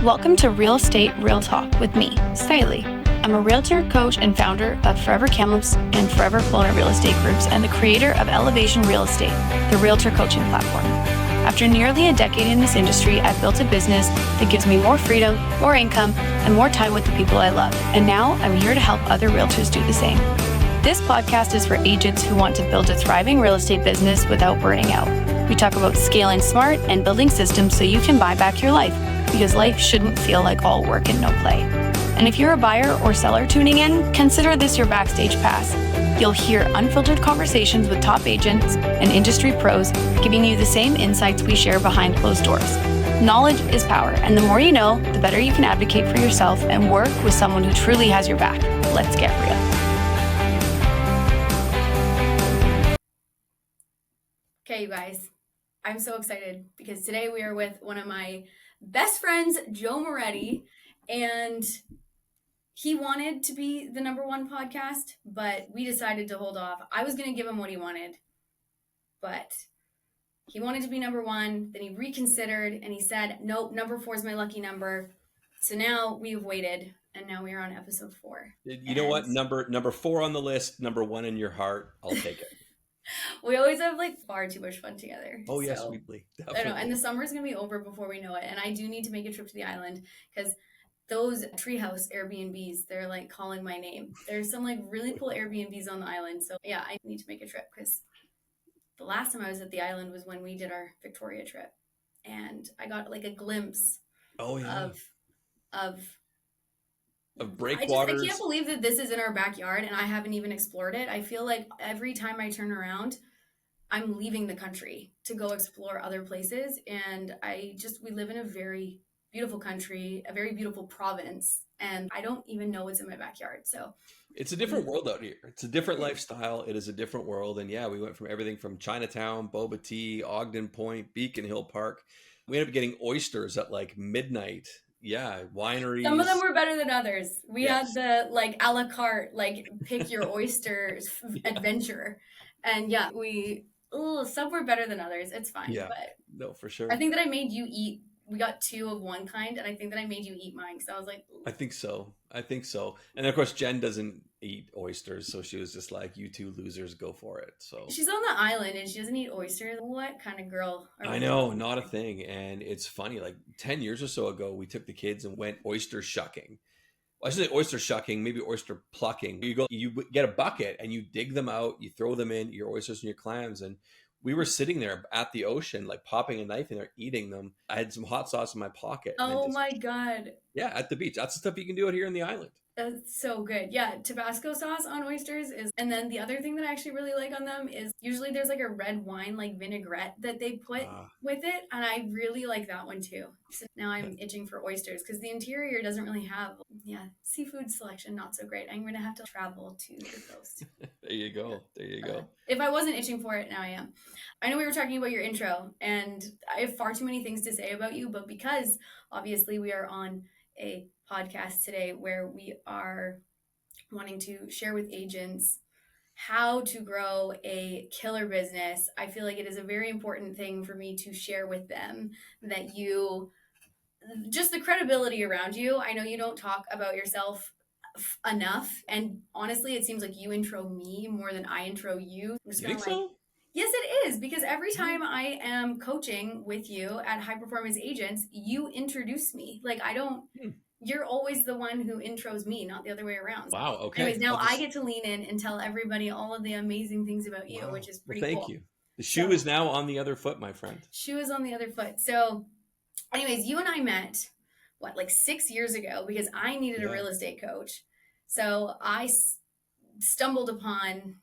Welcome to Real Estate Real Talk with me, Skyleigh. I'm a realtor, coach, and founder of Forever Kamloops and Forever Kelowna Real Estate Groups and the creator of Elevation Real Estate, the realtor coaching platform. After nearly a decade in this industry, I've built a business that gives me more freedom, more income, and more time with the people I love. And now I'm here to help other realtors do the same. This podcast is for agents who want to build a thriving real estate business without burning out. We talk about scaling smart and building systems so you can buy back your life, because life shouldn't feel like all work and no play. And if you're a buyer or seller tuning in, consider this your backstage pass. You'll hear unfiltered conversations with top agents and industry pros, giving you the same insights we share behind closed doors. Knowledge is power, and the more you know, the better you can advocate for yourself and work with someone who truly has your back. Let's get real. Okay, you guys, I'm so excited because today we are with one of my best friends, Joe Moretti, and he wanted to be the number one podcast, but we decided to hold off. I was going to give him what he wanted, but he wanted to be number one. Then he reconsidered and he said, nope, number 4 is my lucky number. So now we've waited, and now we are on episode 4. You know what? Number 4 on the list, number 1 in your heart. I'll take it. We always have like far too much fun together. Oh, yes, sweetly. I know, and the summer is going to be over before we know it. And I do need to make a trip to the island because those treehouse Airbnbs, they're like calling my name. There's some like really cool Airbnbs on the island. So yeah, I need to make a trip because the last time I was at the island was when we did our Victoria trip. And I got like a glimpse of breakwaters. I can't believe that this is in our backyard and I haven't even explored it. I feel like every time I turn around, I'm leaving the country to go explore other places. And we live in a very beautiful country, a very beautiful province, and I don't even know what's in my backyard. So it's a different world out here. It's a different lifestyle. It is a different world. And yeah, we went from everything from Chinatown, Boba Tea, Ogden Point, Beacon Hill Park. We ended up getting oysters at like midnight. Yeah, wineries. Some of them were better than others. We had the like a la carte, like pick your oysters adventure. And yeah, some were beher than others. It's fine. Yeah, but no, for sure. I think that I made you eat. We got 2 of one kind, and I think that I made you eat mine because I was like, ooh. I think so. And of course, Jen doesn't eat oysters, so she was just like, "You two losers, go for it." So she's on the island and she doesn't eat oysters. What kind of girl? I know, not a thing. And it's funny. Like 10 years or so ago, we took the kids and went oyster shucking. Well, I should say oyster shucking, maybe oyster plucking. You get a bucket and you dig them out, you throw them in, your oysters and your clams. And we were sitting there at the ocean, like popping a knife in there, eating them. I had some hot sauce in my pocket. Oh my God. Yeah, at the beach. That's the stuff you can do out here on the island. That's so good. Yeah, Tabasco sauce on oysters and then the other thing that I actually really like on them is usually there's like a red wine, like vinaigrette that they put with it. And I really like that one too. So now I'm itching for oysters because the interior doesn't really have, seafood selection, not so great. I'm going to have to travel to the coast. There you go. If I wasn't itching for it, now I am. I know we were talking about your intro and I have far too many things to say about you, but because obviously we are on a podcast today where we are wanting to share with agents how to grow a killer business, I feel like it is a very important thing for me to share with them that just the credibility around you. I know you don't talk about yourself enough, and honestly, it seems like you intro me more than I intro you. You think so? Yes, it is, because every time I am coaching with you at High Performance Agents, you introduce me. Like you're always the one who intros me, not the other way around. Wow, okay. Anyways, now I get to lean in and tell everybody all of the amazing things about you, which is pretty cool. Thank you. The shoe is now on the other foot, my friend. Shoe is on the other foot. So anyways, you and I met, like 6 years ago because I needed a real estate coach. So I stumbled upon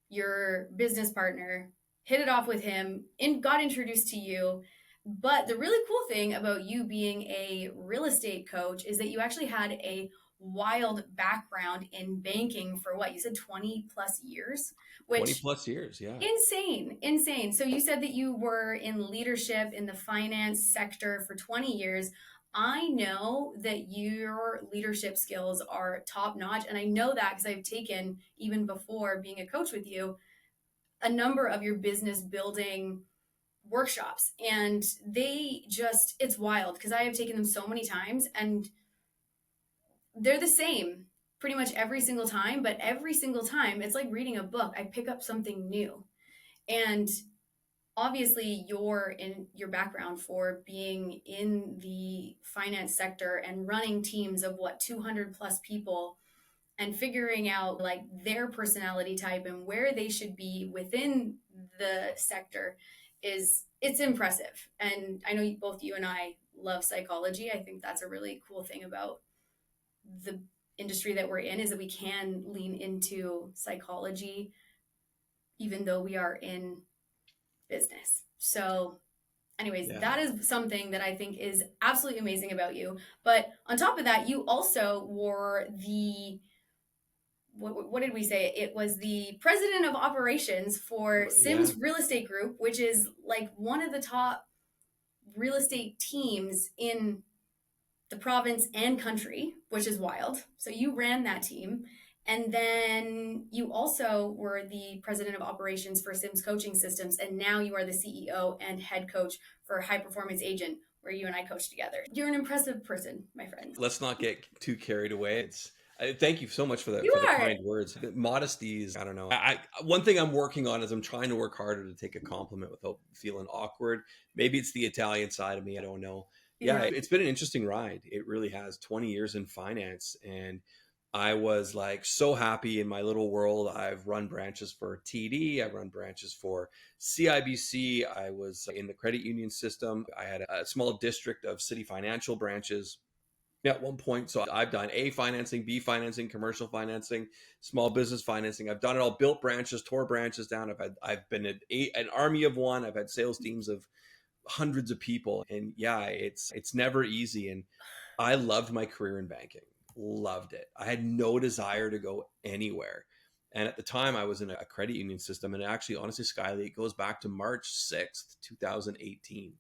your business partner, hit it off with him, and got introduced to you. But the really cool thing about you being a real estate coach is that you actually had a wild background in banking for what you said 20 plus years, which 20 plus years. Yeah. Insane. So you said that you were in leadership in the finance sector for 20 years. I know that your leadership skills are top notch. And I know that because I've taken, even before being a coach with you, a number of your business building workshops, and it's wild because I have taken them so many times, and they're the same pretty much every single time, but every single time it's like reading a book. I pick up something new. And obviously your background for being in the finance sector and running teams of 200 plus people and figuring out like their personality type and where they should be within the sector it's impressive. And I know both you and I love psychology. I think that's a really cool thing about the industry that we're in, is that we can lean into psychology even though we are in business. So anyways, that is something that I think is absolutely amazing about you. But on top of that, you also were the, what did we say? It was the president of operations for Sims Real Estate Group, which is like one of the top real estate teams in the province and country, which is wild. So you ran that team. And then you also were the president of operations for Sims Coaching Systems. And now you are the CEO and head coach for High Performance Agent, where you and I coach together. You're an impressive person, my friend. Let's not get too carried away. Thank you so much for the kind words. Modesty is, I don't know. One thing I'm working on is I'm trying to work harder to take a compliment without feeling awkward. Maybe it's the Italian side of me. I don't know. Yeah, it's been an interesting ride. It really has. 20 years in finance. And I was like so happy in my little world. I've run branches for TD. I've run branches for CIBC. I was in the credit union system. I had a small district of city financial branches at one point. So I've done A financing, B financing, commercial financing, small business financing. I've done it all, built branches, tore branches down. I've been an army of one. I've had sales teams of hundreds of people. And yeah, it's never easy. And I loved my career in banking. Loved it. I had no desire to go anywhere. And at the time I was in a credit union system, and actually, honestly, Skyleigh, it goes back to March 6th, 2018.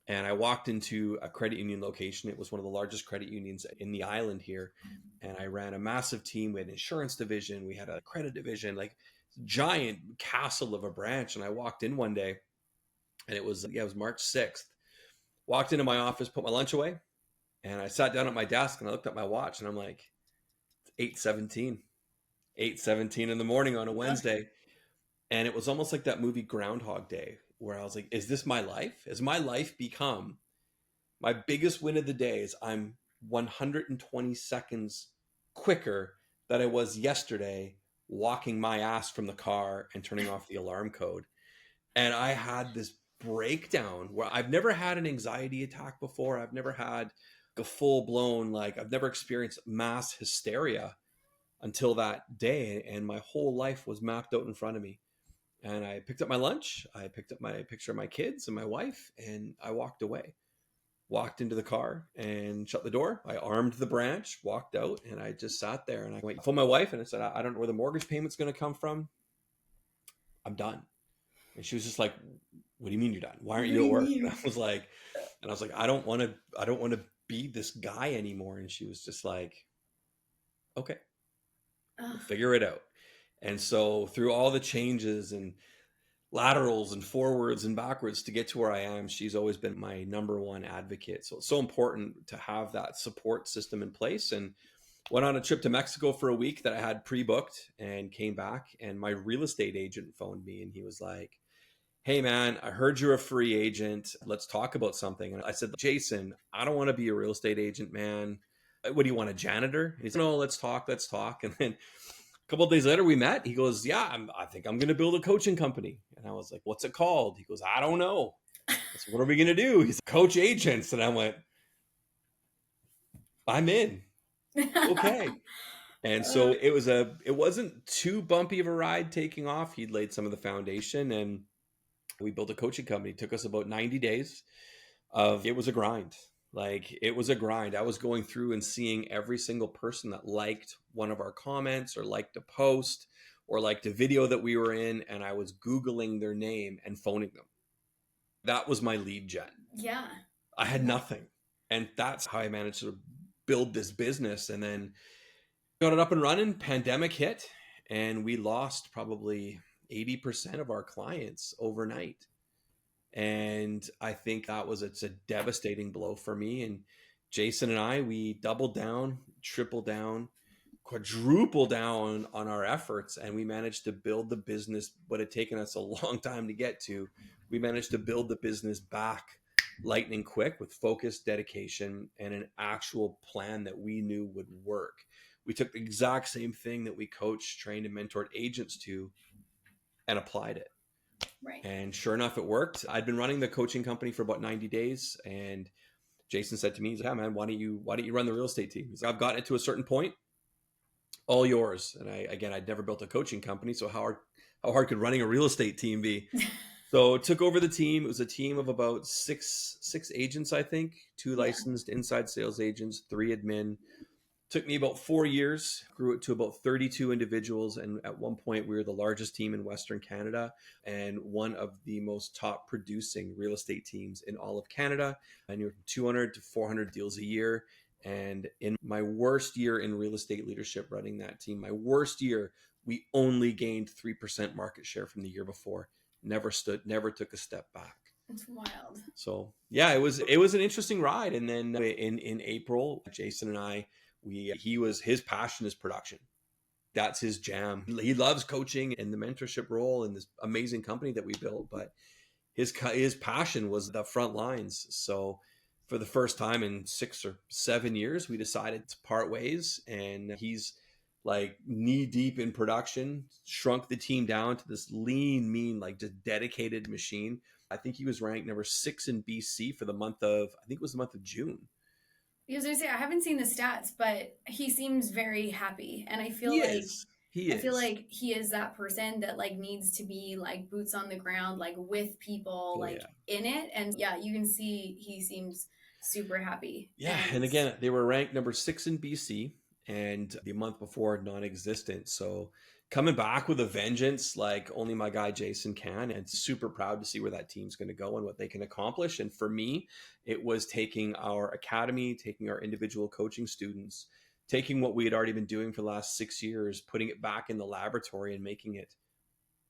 And I walked into a credit union location. It was one of the largest credit unions in the island here. And I ran a massive team. We had an insurance division. We had a credit division, like giant castle of a branch. And I walked in one day, and it was March 6th. Walked into my office, put my lunch away, and I sat down at my desk and I looked at my watch, and I'm like, 8:17 in the morning on a Wednesday. And it was almost like that movie Groundhog Day, where I was like, is this my life? Has my life become my biggest win of the day? Is I'm 120 seconds quicker than I was yesterday walking my ass from the car and turning off the alarm code. And I had this breakdown where I've never had an anxiety attack before. I've never had a full blown, I've never experienced mass hysteria until that day. And my whole life was mapped out in front of me. And I picked up my lunch. I picked up my picture of my kids and my wife, and I walked away, walked into the car and shut the door. I armed the branch, walked out, and I just sat there, and I went, phoned my wife, and I said, I don't know where the mortgage payment's going to come from. I'm done. And she was just like, what do you mean you're done? Why aren't you at work? And I was like, I don't want to be this guy anymore. And she was just like, okay, we'll figure it out. And so through all the changes and laterals and forwards and backwards to get to where I am, she's always been my number one advocate. So it's so important to have that support system in place. And went on a trip to Mexico for a week that I had pre-booked, and came back, and my real estate agent phoned me, and he was like, hey man, I heard you're a free agent. Let's talk about something. And I said, Jason, I don't want to be a real estate agent, man. What do you want, a janitor? And he said, no, let's talk. And then a couple of days later we met. He goes, yeah, I think I'm going to build a coaching company. And I was like, what's it called? He goes, I don't know. I said, what are we going to do? He's coach agents. And I went, I'm in. Okay. And so it wasn't too bumpy of a ride taking off. He'd laid some of the foundation, and we built a coaching company. It took us about 90 days it was a grind. It was a grind. I was going through and seeing every single person that liked one of our comments, or liked a post, or liked a video that we were in. And I was Googling their name and phoning them. That was my lead gen. Yeah. I had nothing. And that's how I managed to build this business. And then got it up and running. Pandemic hit, and we lost probably 80% of our clients overnight. And I think it's a devastating blow for me. And Jason and I, we doubled down, tripled down, quadruple down on our efforts, and we managed to build the business, but it had taken us a long time to get to. We managed to build the business back lightning quick with focus, dedication, and an actual plan that we knew would work. We took the exact same thing that we coached, trained, and mentored agents to and applied it. Right. And sure enough, it worked. I'd been running the coaching company for about 90 days, and Jason said to me, "Yeah, man, why don't you run the real estate team?" He's like, "I've gotten it to a certain point, all yours." And I'd never built a coaching company, so how hard could running a real estate team be? So took over the team. It was a team of about six agents, I think, 2 licensed inside sales agents, 3 admin. Took me about 4 years, grew it to about 32 individuals. And at one point, we were the largest team in Western Canada and one of the most top producing real estate teams in all of Canada. I knew from 200 to 400 deals a year. And in my worst year in real estate leadership running that team, my worst year, we only gained 3% market share from the year before. Never took a step back. It's wild. So yeah, it was an interesting ride. And then in April, Jason and I, his passion is production. That's his jam. He loves coaching and the mentorship role and this amazing company that we built, but his passion was the front lines. So for the first time in 6 or 7 years, we decided to part ways, and he's like knee deep in production, shrunk the team down to this lean, mean, like just dedicated machine. I think he was ranked number 6 in BC for the month of June. Because I say I haven't seen the stats, but he seems very happy, and I feel He like is. I feel like he is that person that like needs to be like boots on the ground, like with people, in it. And yeah, you can see he seems super happy. Yeah, and again, they were ranked number 6 in BC, and the month before non-existent. So coming back with a vengeance, like only my guy Jason can, and super proud to see where that team's going to go and what they can accomplish. And for me, it was taking our academy, taking our individual coaching students, taking what we had already been doing for the last 6 years, putting it back in the laboratory and making it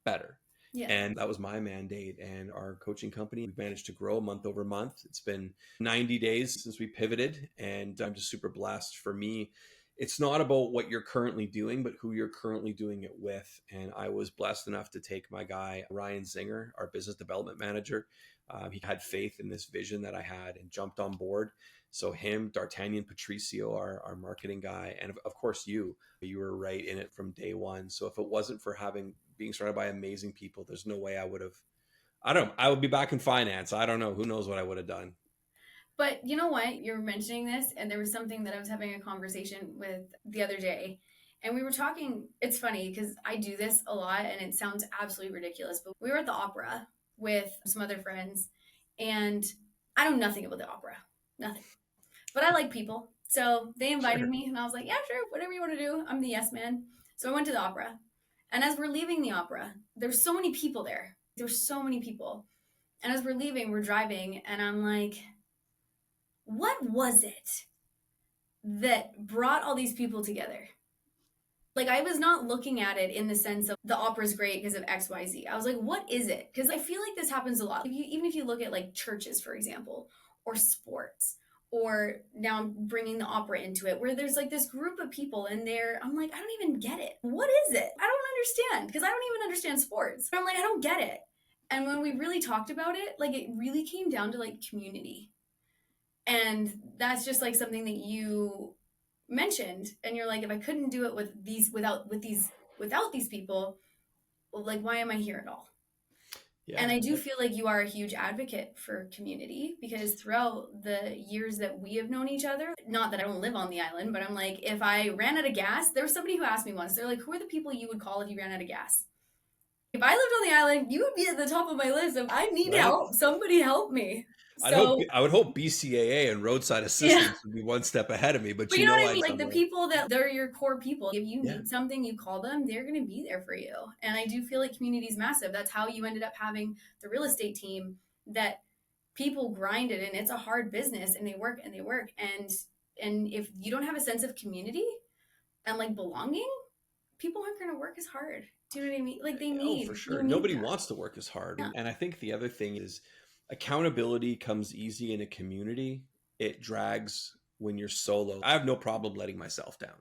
better. Yeah. And that was my mandate. And our coaching company, we've managed to grow month over month. It's been 90 days since we pivoted, and I'm just super blessed. For me, it's not about what you're currently doing, but who you're currently doing it with. And I was blessed enough to take my guy, Ryan Zinger, our business development manager. He had faith in this vision that I had and jumped on board. So him, D'Artagnan Patricio, our marketing guy, and of course you were right in it from day one. So if it wasn't for being surrounded by amazing people, there's no way I would be back in finance. I don't know. Who knows what I would have done. But you know what? You're mentioning this, and there was something that I was having a conversation with the other day, and we were talking. It's funny because I do this a lot, and it sounds absolutely ridiculous, but we were at the opera with some other friends, and I know nothing about the opera. Nothing. But I like people. So they invited me, and I was like, yeah, sure, whatever you want to do. I'm the yes man. So I went to the opera. And as we're leaving the opera, there's so many people there. There's so many people. And as we're leaving, we're driving, and I'm like, what was it that brought all these people together? Like, I was not looking at it in the sense of the opera's great because of X, Y, Z. I was like, what is it? Because I feel like this happens a lot. Even if you look at like churches, for example, or sports, or now I'm bringing the opera into it, where there's like this group of people and I'm like, I don't even get it. What is it? I don't understand, because I don't even understand sports. But I'm like, I don't get it. And when we really talked about it, like it really came down to like community. And that's just like something that you mentioned. And you're like, if I couldn't do it without these people, well, like, why am I here at all? Yeah. And I do feel like you are a huge advocate for community, because throughout the years that we have known each other, not that I don't live on the island, but I'm like, if I ran out of gas, there was somebody who asked me once, they're like, who are the people you would call if you ran out of gas? If I lived on the island, you would be at the top of my list of, I need help. Somebody help me. I would hope BCAA and roadside assistance would be one step ahead of me, but you know what I mean? Like the people they're your core people. If you need something, you call them, they're going to be there for you. And I do feel like community is massive. That's how you ended up having the real estate team, that people grinded, and it's a hard business, and they work. And if you don't have a sense of community and like belonging, people aren't going to work as hard. Do you know what I mean? Like they need. Oh, for sure. Nobody wants to work as hard. Yeah. And I think the other thing is, Accountability comes easy in a community. It drags when you're solo. I have no problem letting myself down.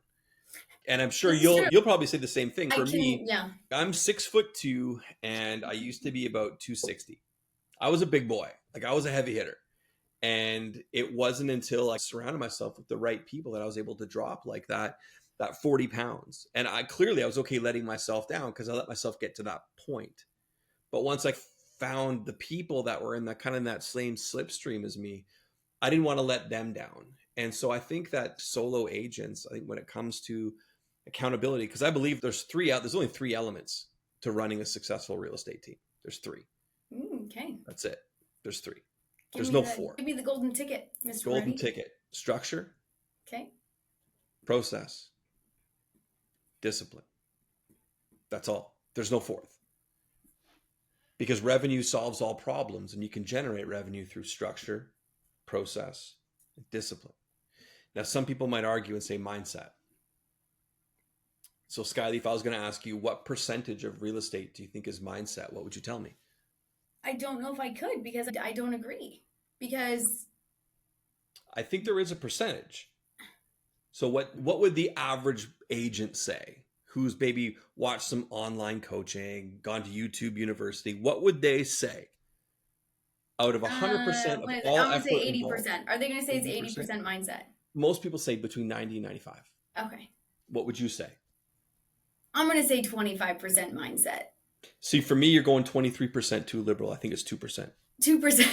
And I'm sure This is true. you'll probably say the same thing. I For can, me, yeah. I'm 6'2" and I used to be about 260. I was a big boy. Like I was a heavy hitter. And it wasn't until I surrounded myself with the right people that I was able to drop like that 40 pounds. And I was okay letting myself down because I let myself get to that point. But once I found the people that were in that kind of that same slipstream as me, I didn't want to let them down. And so I think that solo agents, I think when it comes to accountability, because I believe there's only three elements to running a successful real estate team. There's three. Okay. That's it. There's three. There's no four. Give me the golden ticket, Mr. Golden Moretti. ticket. Structure, Okay. process, discipline. That's all. There's no fourth. Because revenue solves all problems, and you can generate revenue through structure, process, and discipline. Now, some people might argue and say mindset. So, Skyleigh, if I was going to ask you what percentage of real estate do you think is mindset, what would you tell me? I don't know if I could because I don't agree. Because I think there is a percentage. So what would the average agent say who's maybe watched some online coaching, gone to YouTube University? What would they say? Out of 100% of all I'm going to effort say 80%. involved, Are they going to say it's 80% mindset? most people say between 90 and 95. Okay. What would you say? I'm going to say 25% mindset. See, for me, you're going 23% too liberal. I think it's 2%. 2%.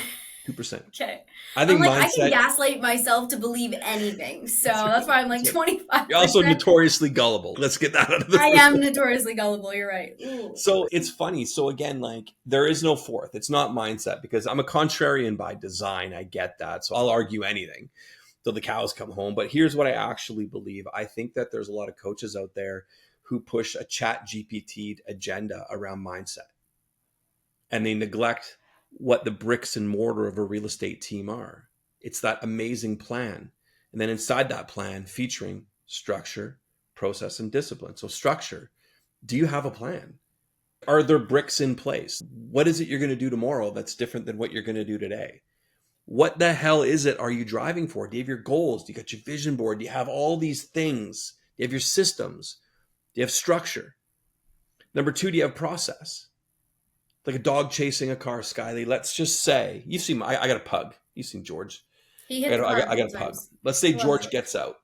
2%. Okay. I think I mindset. can gaslight myself to believe anything. So that's why I'm like 25%. You're also notoriously gullible. Let's get that out of the I am notoriously gullible. You're right. Ooh. So it's funny. So again, like there is no fourth. It's not mindset because I'm a contrarian by design. I get that. So I'll argue anything till the cows come home. But here's what I actually believe. I think that there's a lot of coaches out there who push a chat GPT agenda around mindset. And they neglect what the bricks and mortar of a real estate team are. It's that amazing plan. And then inside that plan, featuring structure, process, and discipline. So structure, do you have a plan? Are there bricks in place? What is it you're going to do tomorrow that's different than what you're going to do today? What the hell is it are you driving for? Do you have your goals? Do you got your vision board? Do you have all these things? Do you have your systems? Do you have structure? Number two, do you have process? Like a dog chasing a car, Skyleigh. Let's just say, you've seen, I got a pug. You've seen George. He hit the car I got a pug. Let's say George gets out.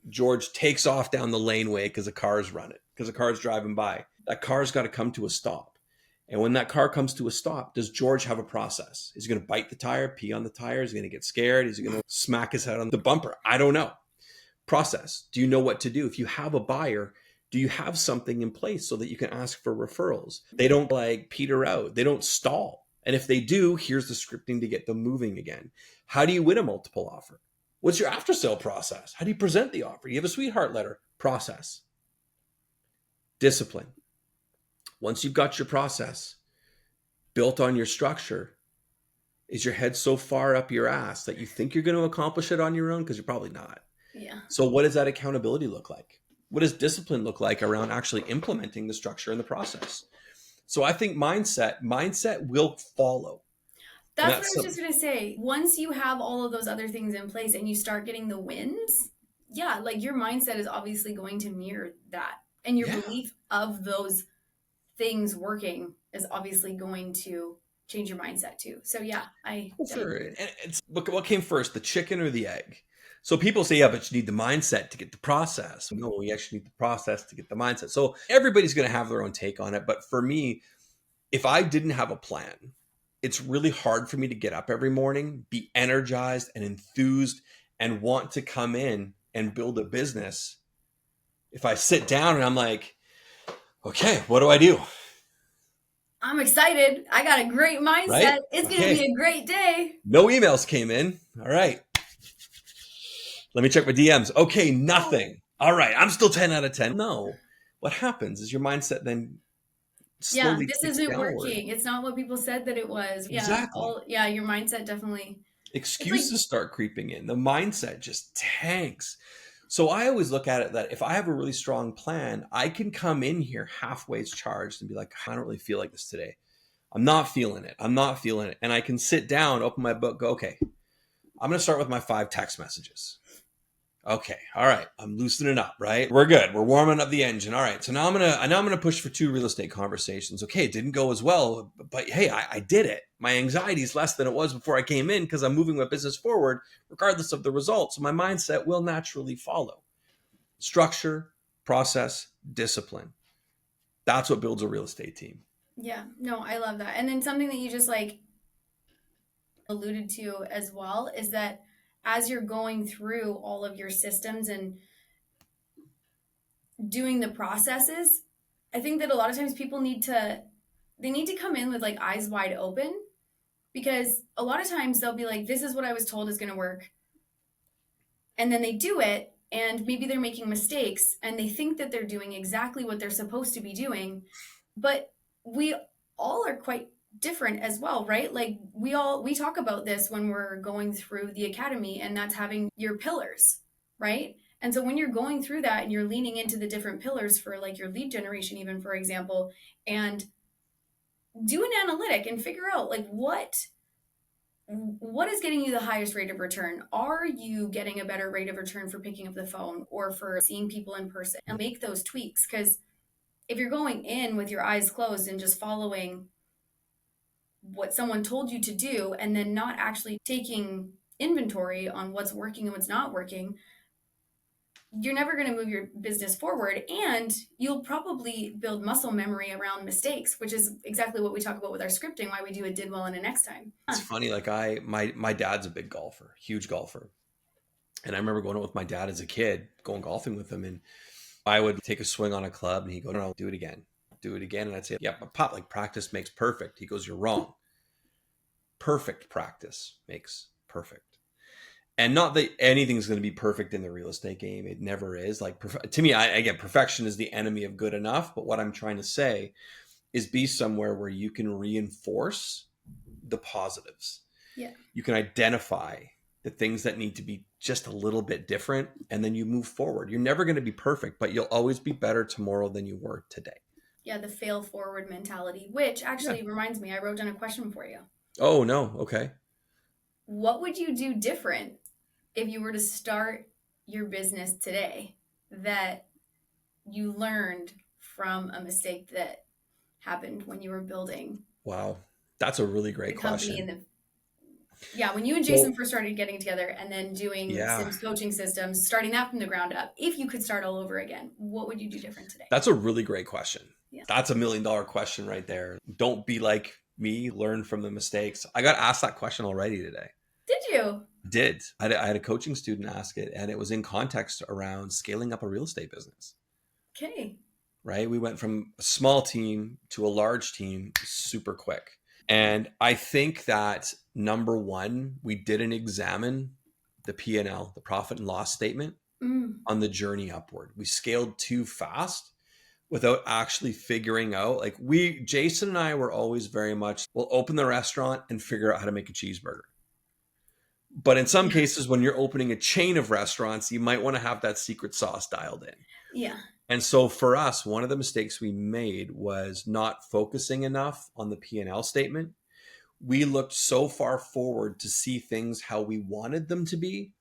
George takes off down the laneway because a car's running, because a car's driving by. That car's got to come to a stop. And when that car comes to a stop, does George have a process? Is he going to bite the tire, pee on the tire? Is he going to get scared? Is he going to smack his head on the bumper? I don't know. Process. Do you know what to do? If you have a buyer, do you have something in place so that you can ask for referrals? They don't like peter out. They don't stall. And if they do, here's the scripting to get them moving again. How do you win a multiple offer? What's your after sale process? How do you present the offer? You have a sweetheart letter. Process. Discipline. Once you've got your process built on your structure, is your head so far up your ass that you think you're going to accomplish it on your own? Because you're probably not. Yeah. So what does that accountability look like? What does discipline look like around actually implementing the structure and the process? So I think mindset will follow. That's what I was just going to say. Once you have all of those other things in place and you start getting the wins, yeah, like your mindset is obviously going to mirror that. And your belief of those things working is obviously going to change your mindset too. So yeah, sure. And it's what came first, the chicken or the egg? So people say, yeah, but you need the mindset to get the process. No, we actually need the process to get the mindset. So everybody's going to have their own take on it. But for me, if I didn't have a plan, it's really hard for me to get up every morning, be energized and enthused and want to come in and build a business. If I sit down and I'm like, okay, what do I do? I'm excited. I got a great mindset. Right? It's going to be a great day. No emails came in. All right. Let me check my DMs. Okay, nothing. All right, I'm still 10 out of 10. No. What happens is your mindset then slowly this isn't downward. Working. It's not what people said that it was. Exactly. Your mindset definitely. Excuses start creeping in. The mindset just tanks. So I always look at it that if I have a really strong plan, I can come in here halfway charged and be like, I don't really feel like this today. I'm not feeling it. I'm not feeling it. And I can sit down, open my book, go, okay, I'm going to start with my 5 text messages. Okay. All right. I'm loosening up, right? We're good. We're warming up the engine. All right. So now I'm going to push for 2 real estate conversations. Okay. It didn't go as well, but hey, I did it. My anxiety is less than it was before I came in because I'm moving my business forward regardless of the results. So my mindset will naturally follow. Structure, process, discipline. That's what builds a real estate team. Yeah, no, I love that. And then something that you just like alluded to as well is that as you're going through all of your systems and doing the processes, I think that a lot of times people need to come in with like eyes wide open, because a lot of times they'll be like, this is what I was told is going to work. And then they do it, and maybe they're making mistakes and they think that they're doing exactly what they're supposed to be doing. But we all are quite different as well, right? Like we talk about this when we're going through the academy, and that's having your pillars, right? And so when you're going through that and you're leaning into the different pillars for like your lead generation, even for example, and do an analytic and figure out like what is getting you the highest rate of return? Are you getting a better rate of return for picking up the phone or for seeing people in person? And make those tweaks, because if you're going in with your eyes closed and just following what someone told you to do and then not actually taking inventory on what's working and what's not working, you're never going to move your business forward, and you'll probably build muscle memory around mistakes, which is exactly what we talk about with our scripting, why we do a did well and a next time. It's funny. Like my dad's a big golfer, huge golfer. And I remember going out with my dad as a kid, going golfing with him. And I would take a swing on a club and he'd go, no, do it again. Do it again. And I'd say, yeah, but Pop, like practice makes perfect. He goes, you're wrong. Perfect practice makes perfect. And not that anything's going to be perfect in the real estate game. It never is. Like to me, again, perfection is the enemy of good enough. But what I'm trying to say is be somewhere where you can reinforce the positives. Yeah. You can identify the things that need to be just a little bit different, and then you move forward. You're never going to be perfect, but you'll always be better tomorrow than you were today. Yeah, the fail forward mentality, which actually reminds me, I wrote down a question for you. Oh, no. Okay. What would you do different if you were to start your business today that you learned from a mistake that happened when you were building? Wow. That's a really great question. When you and Jason first started getting together and then doing Sims coaching systems, starting that from the ground up, if you could start all over again, what would you do different today? That's a really great question. Yeah. That's $1 million question right there. Don't be like me, learn from the mistakes. I got asked that question already today. Did you? I had a coaching student ask it, and it was in context around scaling up a real estate business. Okay. Right? We went from a small team to a large team super quick. And I think that number one, we didn't examine the P&L, the profit and loss statement on the journey upward. We scaled too fast without actually figuring out, like Jason and I were always very much, we'll open the restaurant and figure out how to make a cheeseburger. But in some cases, when you're opening a chain of restaurants, you might want to have that secret sauce dialed in. Yeah. And so for us, one of the mistakes we made was not focusing enough on the P&L statement. We looked so far forward to see things how we wanted them to be.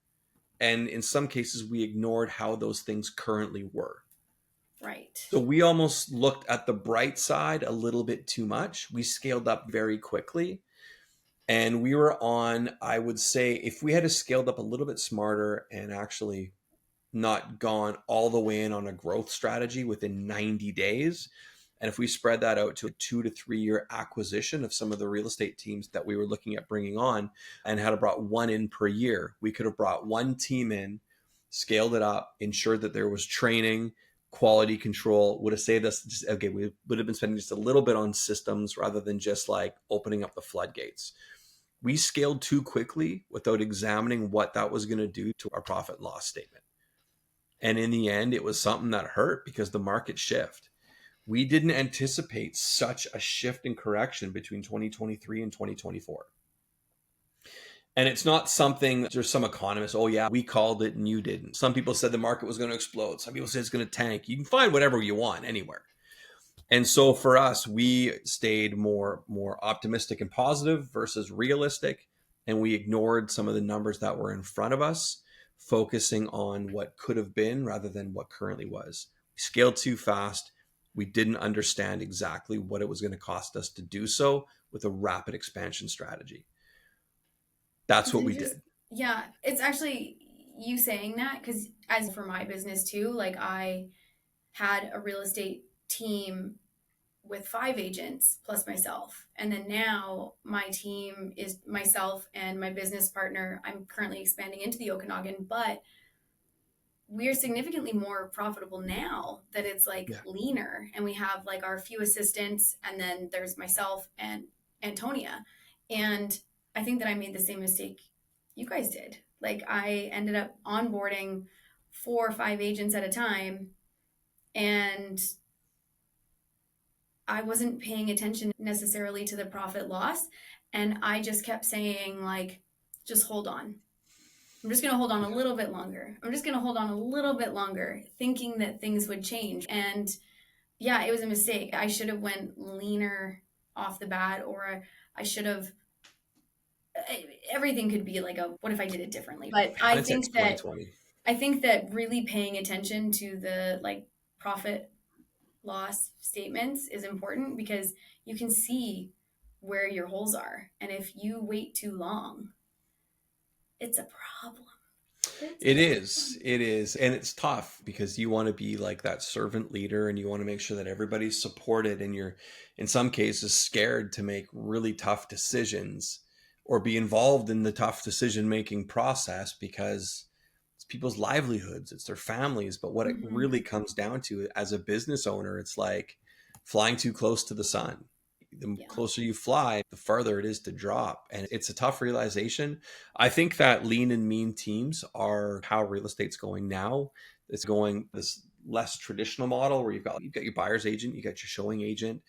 And in some cases, we ignored how those things currently were. Right. So we almost looked at the bright side a little bit too much. We scaled up very quickly. And we were on, I would say, if we had scaled up a little bit smarter and actually not gone all the way in on a growth strategy within 90 days, and if we spread that out to a 2 to 3 year acquisition of some of the real estate teams that we were looking at bringing on, and had brought one in per year, we could have brought one team in, scaled it up, ensured that there was training, quality control, would have saved us just, okay, we would have been spending just a little bit on systems rather than just like opening up the floodgates. We scaled too quickly without examining what that was going to do to our profit and loss statement. And in the end, it was something that hurt because the market shift. We didn't anticipate such a shift in correction between 2023 and 2024. And it's not something, there's some economists, oh yeah, we called it and you didn't. Some people said the market was going to explode. Some people said it's going to tank. You can find whatever you want anywhere. And so for us, we stayed more optimistic and positive versus realistic, and we ignored some of the numbers that were in front of us, focusing on what could have been rather than what currently was. We scaled too fast. We didn't understand exactly what it was going to cost us to do so with a rapid expansion strategy. That's what we did. Yeah, it's actually you saying that, because as for my business too, like I had a real estate team with 5 agents plus myself. And then now my team is myself and my business partner. I'm currently expanding into the Okanagan, but we're significantly more profitable now that it's like leaner, and we have like our few assistants, and then there's myself and Antonia. And I think that I made the same mistake you guys did. Like I ended up onboarding 4 or 5 agents at a time, and I wasn't paying attention necessarily to the profit loss. And I just kept saying like, just hold on. I'm just going to hold on a little bit longer. I'm just going to hold on a little bit longer, thinking that things would change. And yeah, it was a mistake. I should have went leaner off the bat, or I should have, everything could be like a, what if I did it differently? But I think that really paying attention to the like profit loss statements is important, because you can see where your holes are. And if you wait too long, it's a problem. It is. And it's tough because you want to be like that servant leader, and you want to make sure that everybody's supported, and you're in some cases scared to make really tough decisions or be involved in the tough decision-making process, because it's people's livelihoods, it's their families. But what it really comes down to as a business owner, it's like flying too close to the sun. The closer you fly, the farther it is to drop. And it's a tough realization. I think that lean and mean teams are how real estate's going now. It's going this less traditional model where you've got your buyer's agent, you got your showing agent,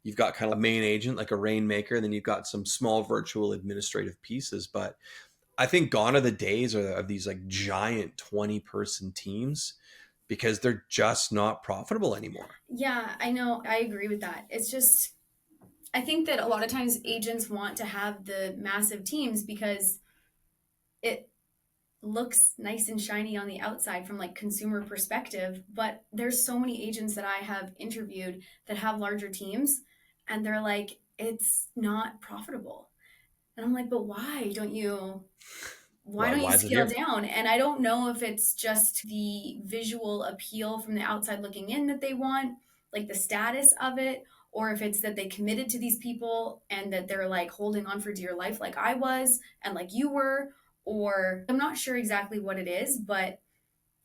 you've got kind of a main agent like a rainmaker, and then you've got some small virtual administrative pieces. But I think gone are the days of these like giant 20-person teams, because they're just not profitable anymore. Yeah, I know. I agree with that. It's just, I think that a lot of times agents want to have the massive teams because it looks nice and shiny on the outside from like consumer perspective. But there's so many agents that I have interviewed that have larger teams, and they're like, it's not profitable. And I'm like, but why don't you scale down? And I don't know if it's just the visual appeal from the outside looking in that they want, like the status of it, or if it's that they committed to these people and that they're like holding on for dear life like I was and like you were, or I'm not sure exactly what it is, but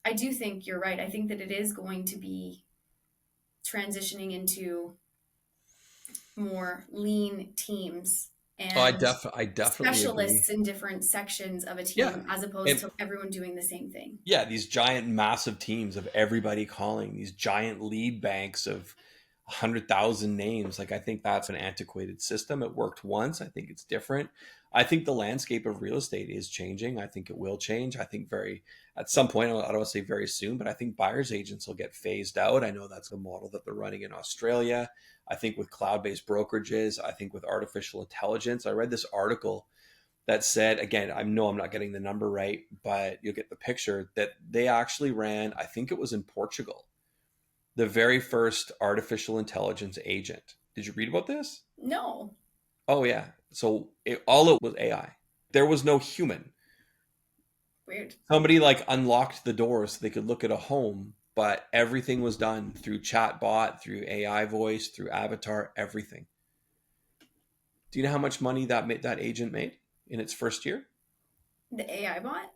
I do think you're right. I think that it is going to be transitioning into more lean teams and I definitely specialists agree. in different sections of a team, as opposed to everyone doing the same thing. Yeah, these giant massive teams of everybody calling, these giant lead banks of 100,000 names. Like, I think that's an antiquated system. It worked once. I think it's different. I think the landscape of real estate is changing. I think it will change. I think at some point, I don't want to say very soon, but I think buyer's agents will get phased out. I know that's the model that they're running in Australia. I think with cloud-based brokerages, I think with artificial intelligence. I read this article that said, again, I know I'm not getting the number right, but you'll get the picture, that they actually ran, I think it was in Portugal, the very first artificial intelligence agent. Did you read about this? No. Oh, yeah. So all it was AI. There was no human. Weird. Somebody like unlocked the door so they could look at a home, but everything was done through chatbot, through AI voice, through avatar, everything. Do you know how much money that agent made in its first year? The AI bot?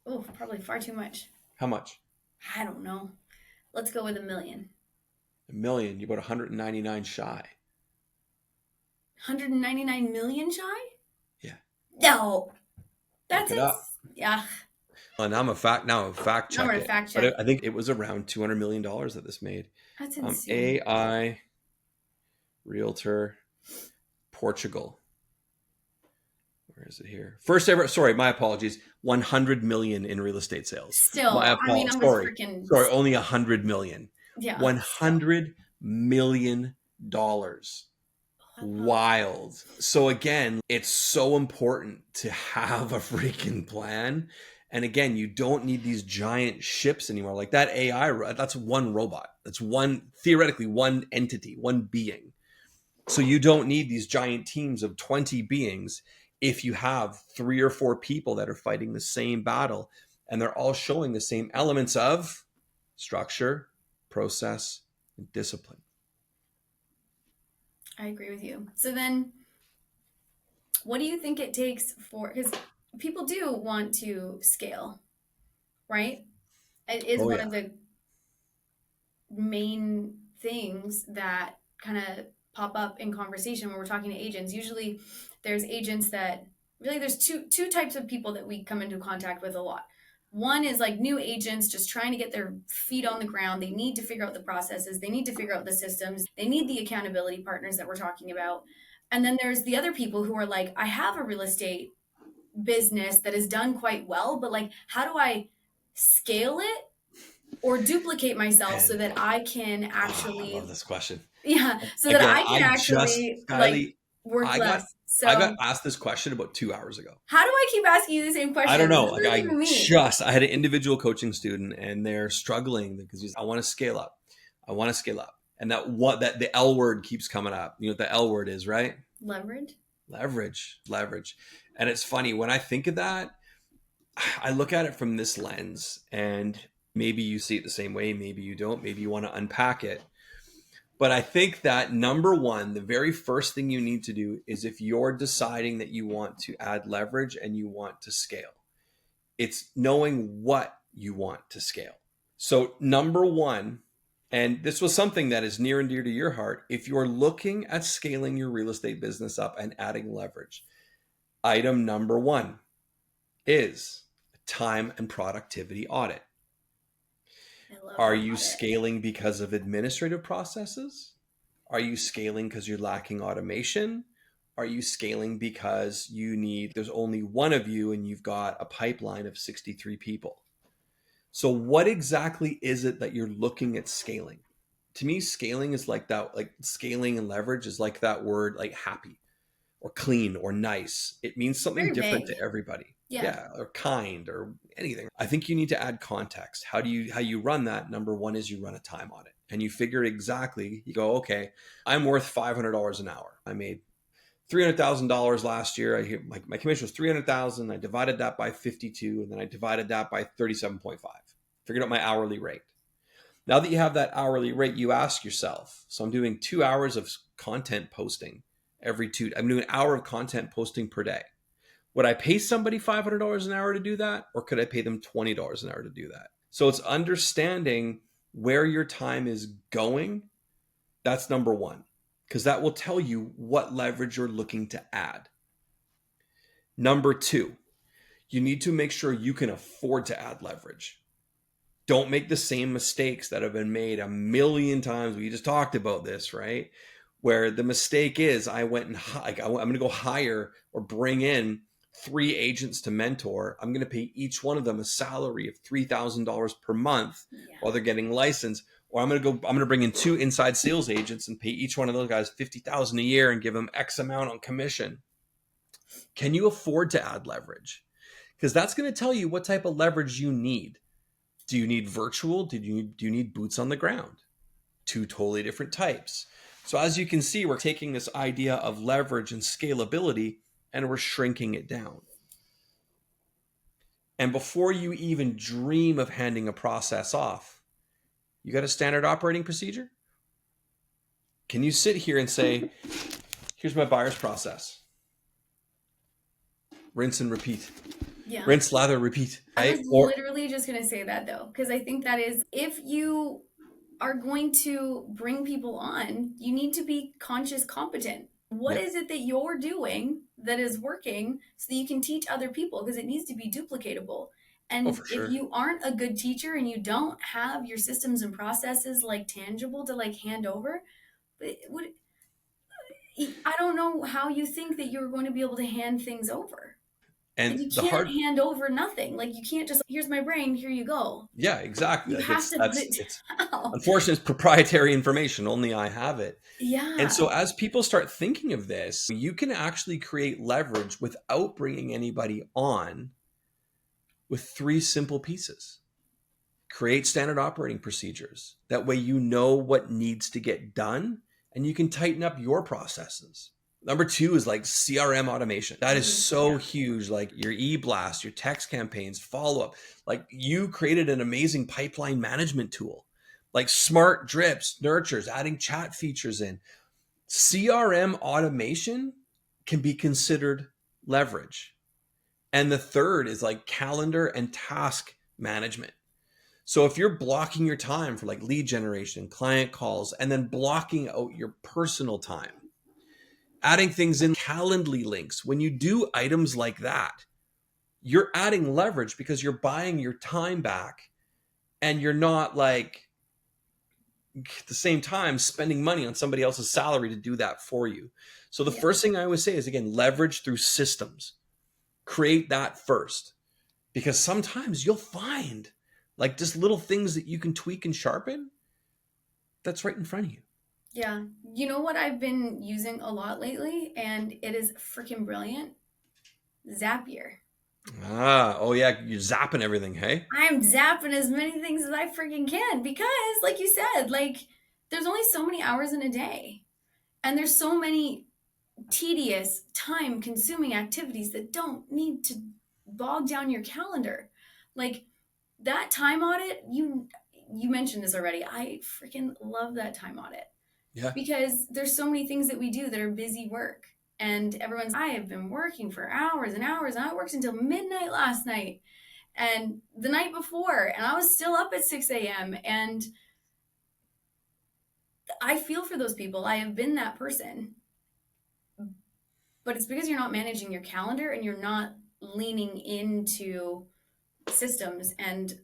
Oh, probably far too much. How much? I don't know. Let's go with $1 million. $1 million. You're about 199 shy. 199 million shy? Yeah. No. That's it. Yeah. And I'm a fact check. I'm gonna fact check. But I think it was around $200 million that this made. That's insane. AI Realtor Portugal. Where is it here? First ever, sorry, my apologies. 100 million in real estate sales. Still, Sorry, only 100 million. Yeah. 100 million. Wild. So again, it's so important to have a freaking plan. And again, you don't need these giant ships anymore. Like that AI, that's one robot. That's theoretically one entity, one being. So you don't need these giant teams of 20 beings if you have 3 or 4 people that are fighting the same battle and they're all showing the same elements of structure, process, and discipline. I agree with you. So then, what do you think it takes because people do want to scale, right? It is one of the main things that kind of pop up in conversation when we're talking to agents. Usually there's agents that really there's two types of people that we come into contact with a lot. One is like new agents just trying to get their feet on the ground. They need to figure out the processes. They need to figure out the systems. They need the accountability partners that we're talking about. And then there's the other people who are like, I have a real estate business that is done quite well, but like, how do I scale it or duplicate myself so that I can actually I love this question. Yeah. So that I can actually work less. So I got asked this question about 2 hours ago. How do I keep asking you the same question? I don't know. Like I had an individual coaching student and they're struggling because I want to scale up. I want to scale up. And that the L word keeps coming up. You know what the L word is, right? Leverage. And it's funny when I think of that, I look at it from this lens, and maybe you see it the same way, maybe you don't, maybe you want to unpack it. But I think that number one, the very first thing you need to do is if you're deciding that you want to add leverage and you want to scale, it's knowing what you want to scale. So number one, and this was something that is near and dear to your heart, if you're looking at scaling your real estate business up and adding leverage, item number one is a time and productivity audit. Are you scaling because of administrative processes? Are you scaling because you're lacking automation? Are you scaling because there's only one of you and you've got a pipeline of 63 people? So what exactly is it that you're looking at scaling? To me, scaling is like that, like scaling and leverage is like that word, like happy or clean or nice. It means something different to everybody. Yeah, or kind or anything. I think you need to add context. How you run that? Number one is you run a time audit and you figure exactly, you go, okay, I'm worth $500 an hour. I made $300,000 last year. My commission was $300,000. I divided that by 52 and then I divided that by 37.5. Figured out my hourly rate. Now that you have that hourly rate, you ask yourself, so I'm doing 2 hours of content posting I'm doing an hour of content posting per day. Would I pay somebody $500 an hour to do that? Or could I pay them $20 an hour to do that? So it's understanding where your time is going. That's number one, because that will tell you what leverage you're looking to add. Number two, you need to make sure you can afford to add leverage. Don't make the same mistakes that have been made a million times. We just talked about this, right? Where the mistake is I'm going to go hire or bring in 3 agents to mentor. I'm going to pay each one of them a salary of $3,000 per month while they're getting licensed. Or I'm going to bring in 2 inside sales agents and pay each one of those guys $50,000 a year and give them X amount on commission. Can you afford to add leverage? Because that's going to tell you what type of leverage you need. Do you need virtual? Do you need boots on the ground? 2 totally different types. So as you can see, we're taking this idea of leverage and scalability and we're shrinking it down. And before you even dream of handing a process off, you got a standard operating procedure? Can you sit here and say, here's my buyer's process. Rinse and repeat. Yeah. Rinse, lather, repeat. Right? I was literally just going to say that though, because I think that is, if you are going to bring people on, you need to be conscious competent. What is it that you're doing that is working so that you can teach other people? Because it needs to be duplicatable. And if you aren't a good teacher and you don't have your systems and processes like tangible to like hand over, I don't know how you think that you're going to be able to hand things over. And And you the can't hard, hand over nothing. Like you can't just, here's my brain, here you go. yeah, exactly. You Like have to put it it's down. unfortunate, it's proprietary information. Only I have it. And Yeah. so as people start thinking of this, you can actually create leverage without bringing anybody on with 3 simple pieces. Create standard operating procedures. That way you know what needs to get done and you can tighten up your processes. Number 2 is like CRM automation. That is so huge. Like your e-blast, your text campaigns, follow-up. Like you created an amazing pipeline management tool, like smart drips, nurtures, adding chat features in. CRM automation can be considered leverage. And the third is like calendar and task management. So if you're blocking your time for like lead generation, client calls, and then blocking out your personal time, adding things in Calendly links, when you do items like that, you're adding leverage because you're buying your time back and you're not like at the same time spending money on somebody else's salary to do that for you. So the first thing I always say is, again, leverage through systems. Create that first, because sometimes you'll find like just little things that you can tweak and sharpen that's right in front of you. Yeah. You know what I've been using a lot lately, and it is freaking brilliant? Zapier. Oh yeah, you're zapping everything, hey? I'm zapping as many things as I freaking can because, like you said, like there's only so many hours in a day, and there's so many tedious, time-consuming activities that don't need to bog down your calendar. Like that time audit, you mentioned this already. I freaking love that time audit. Yeah. Because there's so many things that we do that are busy work. And everyone's, I have been working for hours and hours, and I worked until midnight last night and the night before, and I was still up at 6 a.m. And I feel for those people. I have been that person. But it's because you're not managing your calendar and you're not leaning into systems and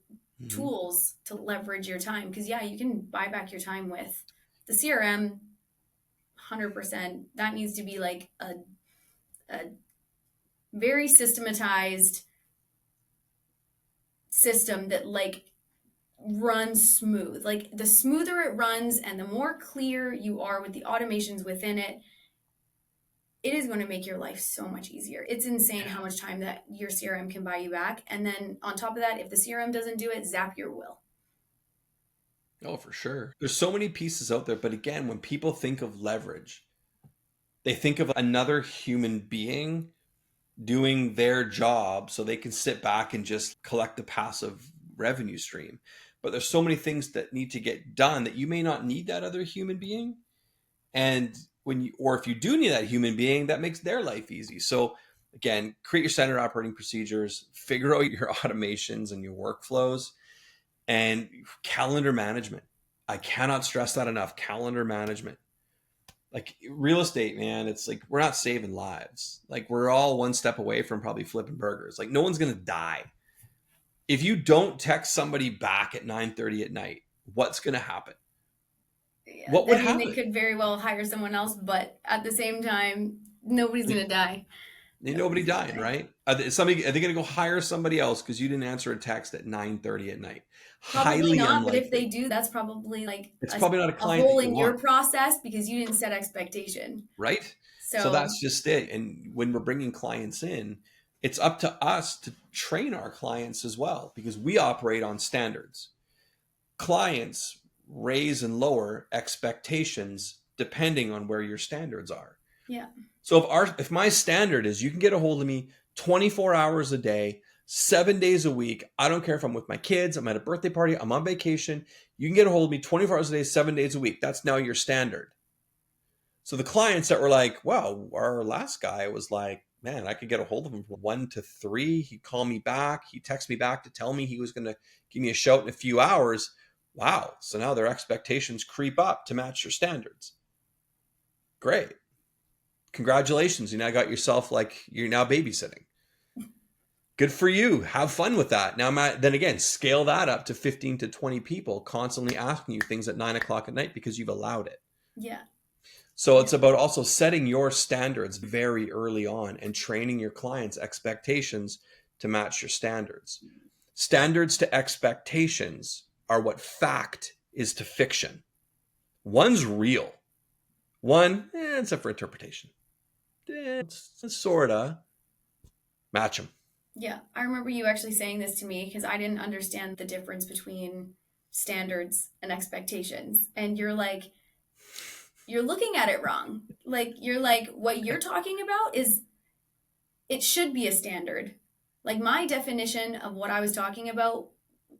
tools to leverage your time. Because, yeah, you can buy back your time with the CRM. 100%. That needs to be like a very systematized system that like runs smooth. Like the smoother it runs and the more clear you are with the automations within it, it is going to make your life so much easier. It's insane how much time that your CRM can buy you back. And then on top of that, if the CRM doesn't do it, Zapier will. Oh, for sure. There's so many pieces out there. But again, when people think of leverage, they think of another human being doing their job so they can sit back and just collect a passive revenue stream. But there's so many things that need to get done that you may not need that other human being. And or if you do need that human being, that makes their life easy. So again, create your standard operating procedures, figure out your automations and your workflows, and calendar management. I cannot stress that enough. Calendar management. Like real estate, man, it's like we're not saving lives. Like we're all one step away from probably flipping burgers. Like no one's going to die. If you don't text somebody back at 9:30 at night, what's going to happen? Yeah, What would I mean, happen? they could very well hire someone else, but at the same time, nobody's going to die. Nobody dying, right? Are they going to go hire somebody else because you didn't answer a text at 9:30 at night? Probably Highly not, unlikely. but if they do, that's probably like it's probably not a client hole that you in your want, process because you didn't set expectation. right? So So that's just it. And when we're bringing clients in, it's up to us to train our clients as well because we operate on standards. Clients raise and lower expectations depending on where your standards are. yeah. So if my standard is you can get a hold of me 24 hours a day, 7 days a week, I don't care if I'm with my kids, I'm at a birthday party, I'm on vacation, you can get a hold of me 24 hours a day, 7 days a week. That's now your standard. So the clients that were like, wow, our last guy was like, man, I could get a hold of him from 1 to 3. He'd call me back. He'd text me back to tell me he was going to give me a shout in a few hours. Wow. So now their expectations creep up to match your standards. Great. Congratulations. You now got yourself like you're now babysitting. Good for you. Have fun with that. Now, then again, scale that up to 15 to 20 people constantly asking you things at 9 o'clock at night because you've allowed it. Yeah. So it's about also setting your standards very early on and training your clients' expectations to match your standards. Standards to expectations are what fact is to fiction. One's real. One, it's up for interpretation. It's sorta. Match them. Yeah, I remember you actually saying this to me because I didn't understand the difference between standards and expectations. And you're like, you're looking at it wrong. Like, you're like, what you're talking about is, it should be a standard. Like, my definition of what I was talking about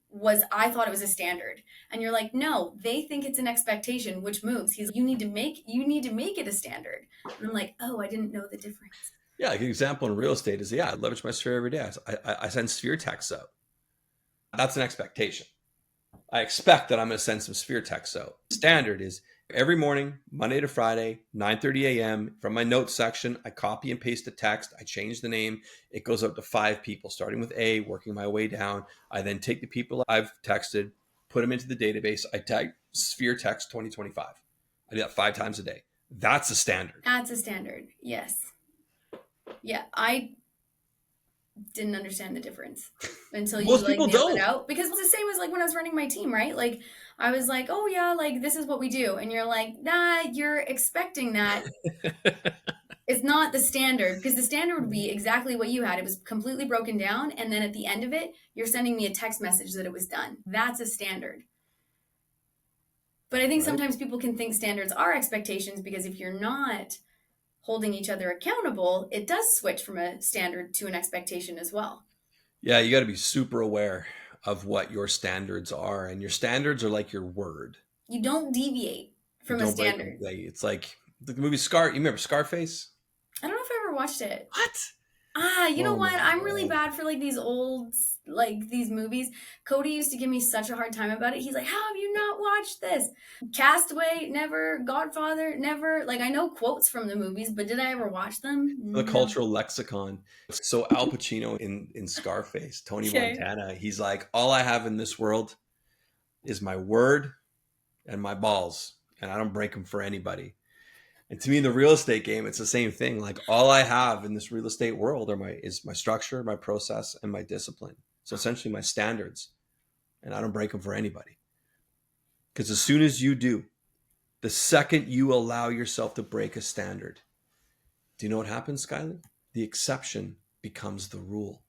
was, I thought it was a standard. And you're like, no, they think it's an expectation, which moves. He's like, you need to make it a standard. And I'm like, oh, I didn't know the difference. Yeah, like an example in real estate is, I leverage my sphere every day. I send sphere texts out. That's an expectation. I expect that I'm going to send some sphere texts out. Standard is every morning, Monday to Friday, 9:30 a.m. From my notes section, I copy and paste a text. I change the name. It goes out to 5 people, starting with A, working my way down. I then take the people I've texted, put them into the database. I type sphere text 2025. I do that 5 times a day. That's a standard. That's a standard. Yes. Yeah, I didn't understand the difference until you Most like people nailed don't. it out. Because it's the same as like when I was running my team, right? Like I was like, oh yeah, like this is what we do. And you're like, nah, you're expecting that. It's not the standard, because the standard would be exactly what you had. It was completely broken down. And then at the end of it, you're sending me a text message that it was done. That's a standard. But I think Right. sometimes people can think standards are expectations, because if you're not holding each other accountable, it does switch from a standard to an expectation as well. Yeah, you got to be super aware of what your standards are. And your standards are like your word. You don't deviate from a Don't break standard. them. It's like the movie Scar. You remember Scarface? I don't know if I ever watched it. What? You know Oh what? my I'm really God. bad for like these old, like these movies. Cody used to give me such a hard time about it. He's like, how have you not watched this? Castaway, never. Godfather, never. Like, I know quotes from the movies, but did I ever watch them? The No. cultural lexicon. So Al Pacino in Scarface, Tony Okay. Montana, he's like, all I have in this world is my word and my balls, and I don't break them for anybody. And to me, in the real estate game, it's the same thing. Like, all I have in this real estate world is my structure, my process, and my discipline. So essentially my standards, and I don't break them for anybody. Because as soon as you do, the second you allow yourself to break a standard, do you know what happens, Skyleigh? The exception becomes the rule.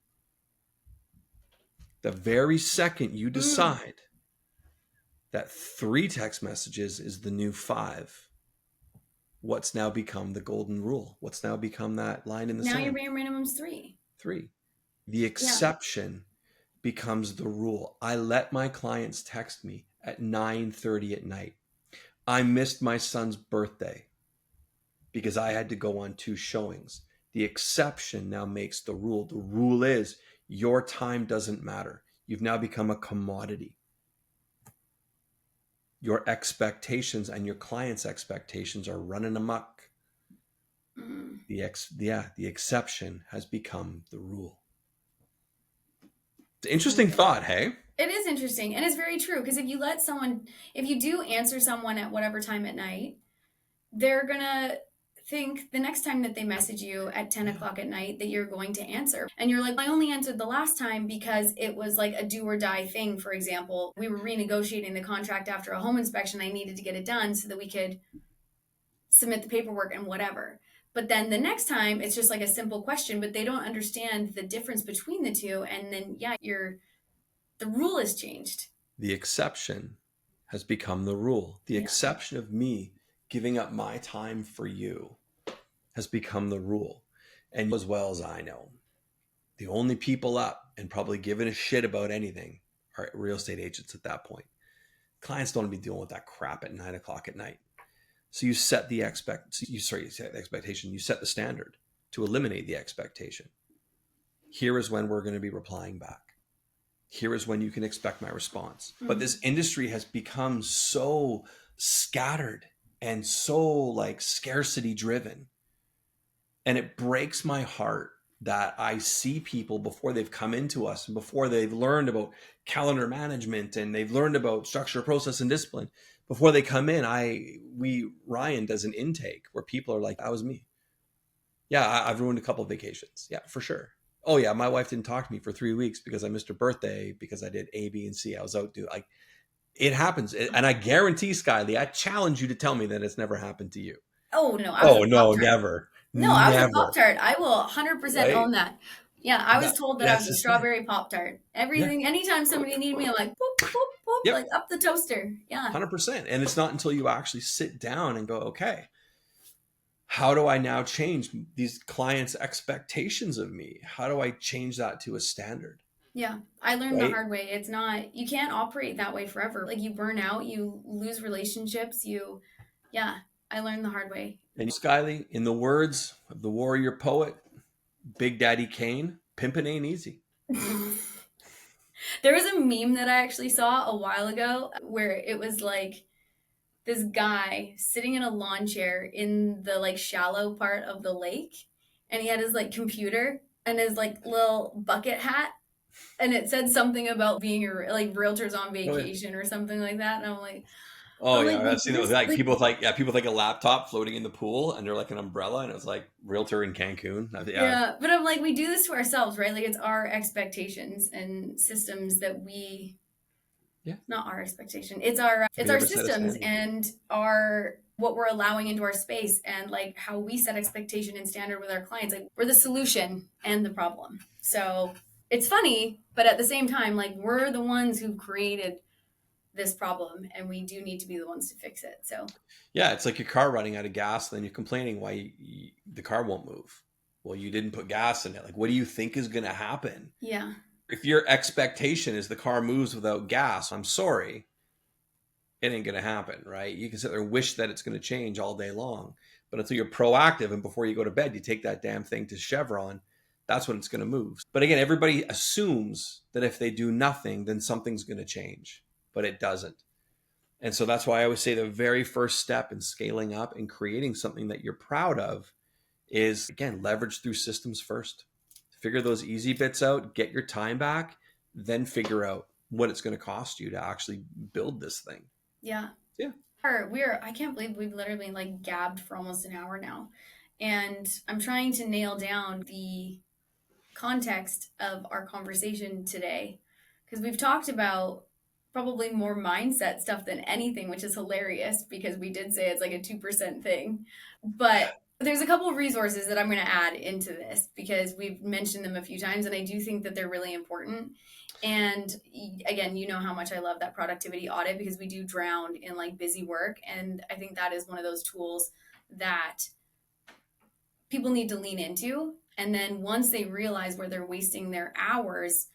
The very second you decide that 3 text messages is the new 5, what's now become the golden rule? What's now become that line in the Now sand? your bare minimum's 3. 3. The exception becomes the rule. I let my clients text me at 9:30 at night. I missed my son's birthday because I had to go on 2 showings. The exception now makes the rule. The rule is your time doesn't matter. You've now become a commodity. Your expectations and your clients' expectations are running amok. The exception has become the rule. It's an interesting thought, hey? It is interesting, and it's very true, because if you do answer someone at whatever time at night, they're gonna think the next time that they message you at 10 o'clock at night that you're going to answer. And you're like, I only answered the last time because it was like a do or die thing. For example, we were renegotiating the contract after a home inspection. I needed to get it done so that we could submit the paperwork and whatever. But then the next time it's just like a simple question, but they don't understand the difference between the two. And then, the rule has changed. The exception has become the rule. The exception of me giving up my time for you has become the rule. And as well as I know, the only people up and probably giving a shit about anything are real estate agents at that point. Clients don't want to be dealing with that crap at 9 o'clock at night. So you set the expectation, you set the standard to eliminate the expectation. Here is when we're going to be replying back. Here is when you can expect my response. But this industry has become so scattered and so like scarcity driven. And it breaks my heart that I see people before they've come into us and before they've learned about calendar management and they've learned about structure, process, and discipline. Before they come in, Ryan does an intake where people are like, that was me. Yeah, I've ruined a couple of vacations. Yeah, for sure. Oh yeah, my wife didn't talk to me for 3 weeks because I missed her birthday because I did A, B, and C. I was out doing like it happens. And I guarantee, Skyleigh, I challenge you to tell me that it's never happened to you. Oh no, I was Oh a no, Pop-Tart. never. No, I was a Never. Pop-Tart. I will 100% Right? own that. Yeah, I was told that I That's was a just it. strawberry Pop-Tart. Everything, anytime somebody needed me, I'm like, boop, boop, boop, Yep. like up the toaster. Yeah. 100%. And it's not until you actually sit down and go, okay, how do I now change these clients' expectations of me? How do I change that to a standard? Yeah, I learned the Right? hard way. It's not, you can't operate that way forever. Like you burn out, you lose relationships, yeah, I learned the hard way. And Skyleigh, in the words of the warrior poet, Big Daddy Kane, pimping ain't easy. There was a meme that I actually saw a while ago where it was like this guy sitting in a lawn chair in the like shallow part of the lake, and he had his like computer and his like little bucket hat, and it said something about being like realtors on vacation or something like that, and I'm like, Oh yeah, like I've seen it with this, like like people with like a laptop floating in the pool under like an umbrella, and it was like realtor in Cancun. yeah, but I'm like, we do this to ourselves, right? Like it's our expectations and systems that we, not our expectation. It's our never set a systems standard. and our what we're allowing into our space and like how we set expectation and standard with our clients. Like we're the solution and the problem. So it's funny, but at the same time, like we're the ones who created this problem and we do need to be the ones to fix it. So yeah, it's like your car running out of gas, and then you're complaining why the car won't move. Well, you didn't put gas in it. Like, what do you think is going to happen? yeah. If your expectation is the car moves without gas, I'm sorry, it ain't going to happen, right? You can sit there and wish that it's going to change all day long, but until you're proactive and before you go to bed, you take that damn thing to Chevron, that's when it's going to move. But again, everybody assumes that if they do nothing, then something's going to change, but it doesn't. And so that's why I always say the very first step in scaling up and creating something that you're proud of is, again, leverage through systems first. Figure those easy bits out, get your time back, then figure out what it's going to cost you to actually build this thing. Yeah. Yeah. I can't believe we've literally like gabbed for almost an hour now. And I'm trying to nail down the context of our conversation today because we've talked about probably more mindset stuff than anything, which is hilarious because we did say it's like a 2% thing. But there's a couple of resources that I'm going to add into this because we've mentioned them a few times and I do think that they're really important. And again, you know how much I love that productivity audit because we do drown in like busy work. And I think that is one of those tools that people need to lean into. And then once they realize where they're wasting their hours,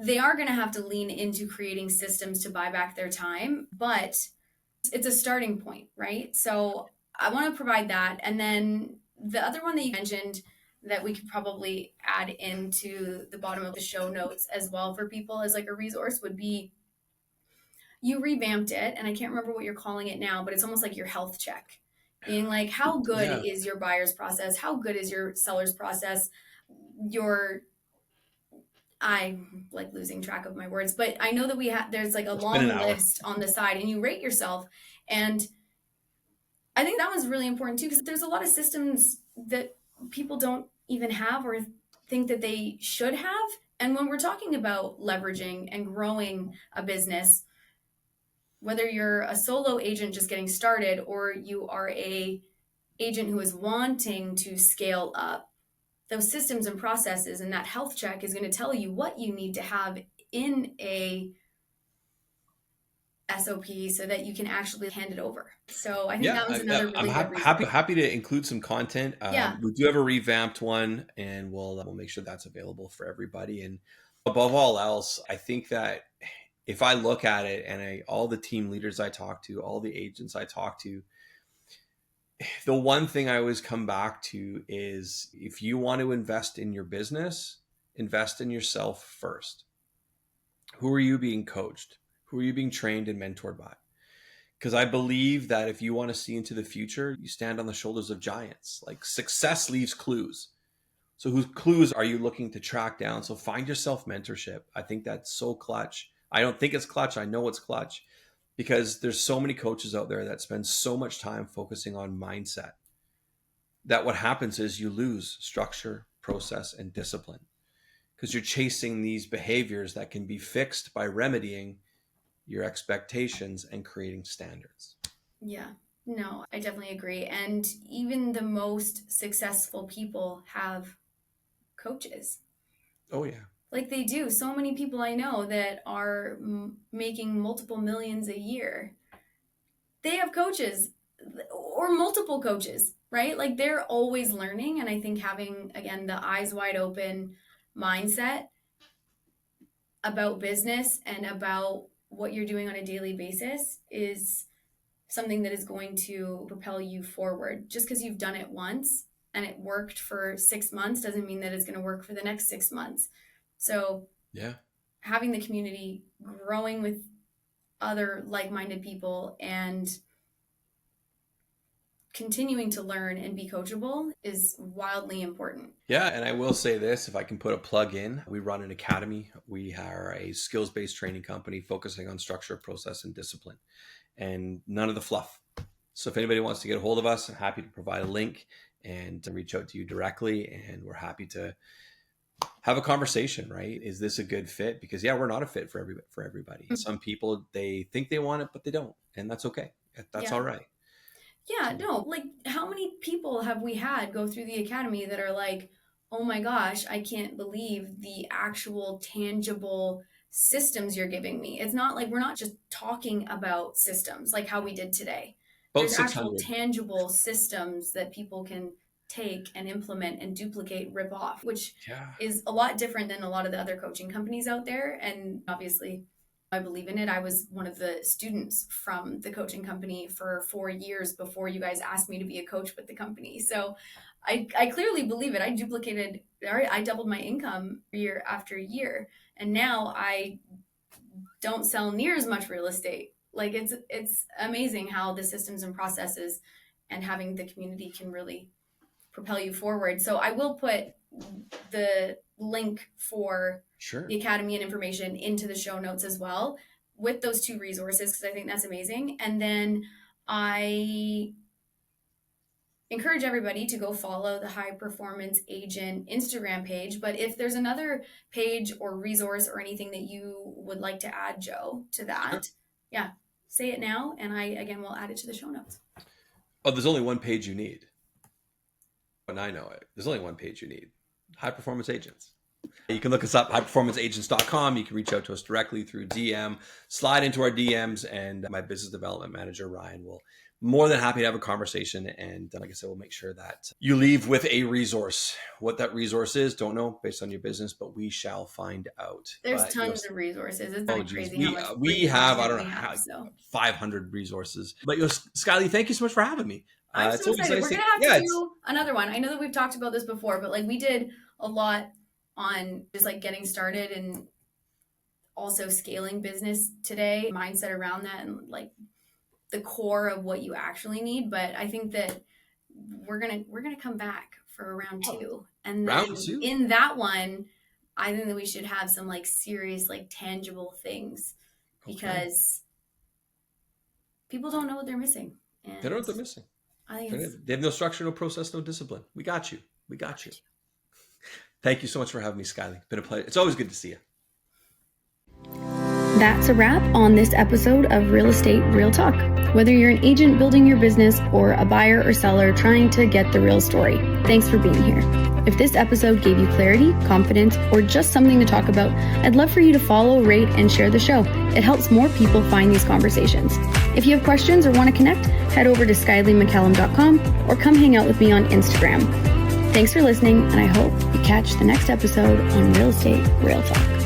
they are going to have to lean into creating systems to buy back their time. But it's a starting point, right? So I want to provide that. And then the other one that you mentioned that we could probably add into the bottom of the show notes as well for people as like a resource would be, you revamped it and I can't remember what you're calling it now, but it's almost like your health check, being like, how good is your buyer's process? How good is your seller's process? I'm like losing track of my words, but I know that there's like a long list on the side and you rate yourself. And I think that was really important too, because there's a lot of systems that people don't even have or think that they should have. And when we're talking about leveraging and growing a business, whether you're a solo agent just getting started or you are a agent who is wanting to scale up, those systems and processes and that health check is going to tell you what you need to have in a SOP so that you can actually hand it over. So I think that was another really good reason. Happy to include some content. We do have a revamped one, and we'll make sure that's available for everybody. And above all else, I think that if I look at it and all the team leaders I talk to, all the agents I talk to, the one thing I always come back to is if you want to invest in your business, invest in yourself first. Who are you being coached? Who are you being trained and mentored by? Because I believe that if you want to see into the future, you stand on the shoulders of giants. Like success leaves clues. So whose clues are you looking to track down? So find yourself mentorship. I think that's so clutch. I don't think it's clutch. I know it's clutch because there's so many coaches out there that spend so much time focusing on mindset that what happens is you lose structure, process, and discipline because you're chasing these behaviors that can be fixed by remedying your expectations and creating standards. Yeah, no, I definitely agree. And even the most successful people have coaches. Oh, yeah. Like they do. So many people I know that are making multiple millions a year, they have coaches or multiple coaches, right? Like they're always learning. And I think having, again, the eyes wide open mindset about business and about what you're doing on a daily basis is something that is going to propel you forward. Just because you've done it once and it worked for 6 months doesn't mean that it's going to work for the next 6 months. So yeah, having the community, growing with other like-minded people, and continuing to learn and be coachable is wildly important. Yeah, and I will say this, if I can put a plug in, we run an academy. We are a skills-based training company focusing on structure, process, and discipline, and none of the fluff. So if anybody wants to get a hold of us, I'm happy to provide a link and to reach out to you directly, and we're happy to have a conversation, right? Is this a good fit? Because we're not a fit for everybody. Mm-hmm. Some people, they think they want it, but they don't. And that's okay. That's all right. Yeah, no, like how many people have we had go through the academy that are like, oh my gosh, I can't believe the actual tangible systems you're giving me. It's not like we're not just talking about systems like how we did today. There's actual tangible systems that people can take and implement and duplicate, rip off, which is a lot different than a lot of the other coaching companies out there. And obviously I believe in it. I was one of the students from the coaching company for 4 years before you guys asked me to be a coach with the company. So I clearly believe it. I doubled my income year after year. And now I don't sell near as much real estate. Like it's amazing how the systems and processes and having the community can really propel you forward. So I will put the link for the academy and information into the show notes as well with those 2 resources, because I think that's amazing. And then I encourage everybody to go follow the High Performance Agent Instagram page. But if there's another page or resource or anything that you would like to add, Joe, to that, say it now. And I, again, will add it to the show notes. Oh, there's only one page you need. And I know it. There's only one page you need. High Performance Agents. You can look us up, highperformanceagents.com. You can reach out to us directly through DM, slide into our DMs, and my business development manager, Ryan, will more than happy to have a conversation. And like I said, we'll make sure that you leave with a resource. What that resource is, don't know based on your business, but we shall find out. There's tons of resources. It's not crazy how much we have, I don't know, 500 resources. But Skyleigh, thank you so much for having me. I'm so excited. We're going to have to do another one. I know that we've talked about this before, but like we did a lot on just like getting started and also scaling business today, mindset around that, and like the core of what you actually need. But I think that we're gonna come back for round 2, and then in that one, I think that we should have some like serious, like tangible things, because people don't know what they're missing. And they don't know what they're missing. I think they have no structure, no process, no discipline. We got you. Thank you so much for having me, Skyleigh. It's been a pleasure. It's always good to see you. That's a wrap on this episode of Real Estate Real Talk. Whether you're an agent building your business or a buyer or seller trying to get the real story, thanks for being here. If this episode gave you clarity, confidence, or just something to talk about, I'd love for you to follow, rate, and share the show. It helps more people find these conversations. If you have questions or want to connect, head over to SkyleighMcCallum.com or come hang out with me on Instagram. Thanks for listening, and I hope you catch the next episode on Real Estate Real Talk.